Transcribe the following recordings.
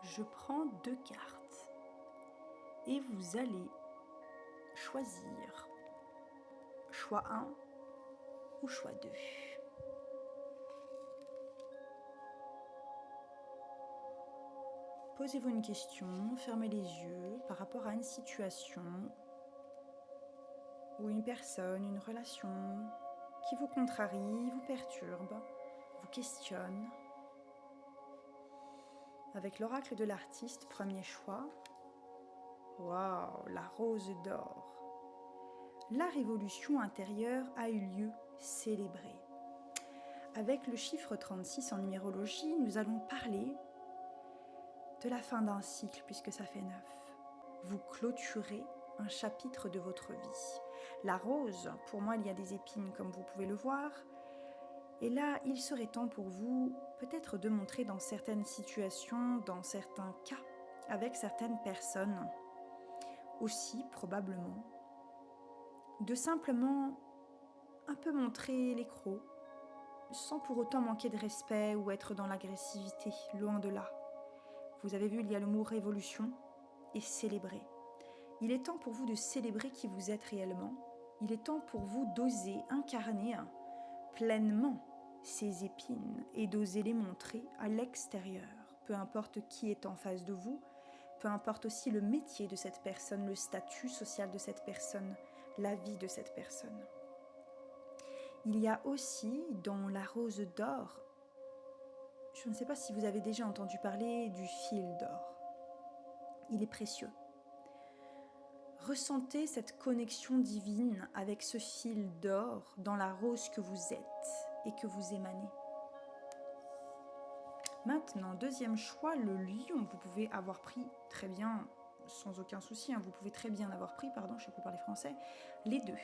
je prends 2 cartes et vous allez choisir choix 1 ou choix 2. Posez-vous une question, fermez les yeux par rapport à une situation ou une personne, une relation qui vous contrarie, vous perturbe, vous questionne. Avec l'oracle de l'artiste, premier choix. Waouh, la rose d'or. La révolution intérieure a eu lieu, célébrée. Avec le chiffre 36 en numérologie, nous allons parler de la fin d'un cycle puisque ça fait 9. Vous clôturez un chapitre de votre vie. La rose, pour moi, il y a des épines comme vous pouvez le voir. Et là, il serait temps pour vous peut-être de montrer dans certaines situations, dans certains cas, avec certaines personnes, aussi probablement, de simplement un peu montrer les crocs, sans pour autant manquer de respect ou être dans l'agressivité, loin de là. Vous avez vu, il y a le mot révolution et célébrer. Il est temps pour vous de célébrer qui vous êtes réellement. Il est temps pour vous d'oser incarner pleinement ces épines et d'oser les montrer à l'extérieur. Peu importe qui est en face de vous, peu importe aussi le métier de cette personne, le statut social de cette personne, la vie de cette personne. Il y a aussi dans la rose d'or, je ne sais pas si vous avez déjà entendu parler du fil d'or. Il est précieux. Ressentez cette connexion divine avec ce fil d'or dans la rose que vous êtes et que vous émanez. Maintenant, deuxième choix, le lion. Vous pouvez avoir pris très bien, sans aucun souci, vous pouvez très bien avoir pris, je ne sais plus parler français, les deux,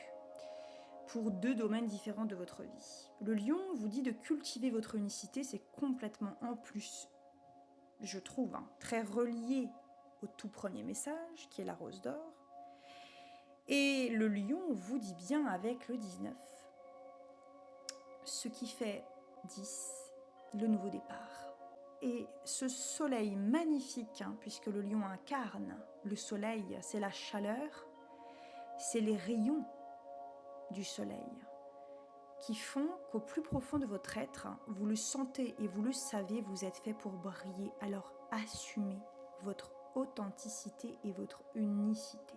pour 2 domaines différents de votre vie. Le lion vous dit de cultiver votre unicité, c'est complètement en plus, je trouve, très relié au tout premier message, qui est la rose d'or. Et le lion vous dit bien avec le 19, ce qui fait 10, le nouveau départ. Et ce soleil magnifique, puisque le lion incarne le soleil, c'est la chaleur, c'est les rayons du soleil qui font qu'au plus profond de votre être, vous le sentez et vous le savez, vous êtes fait pour briller. Alors assumez votre authenticité et votre unicité.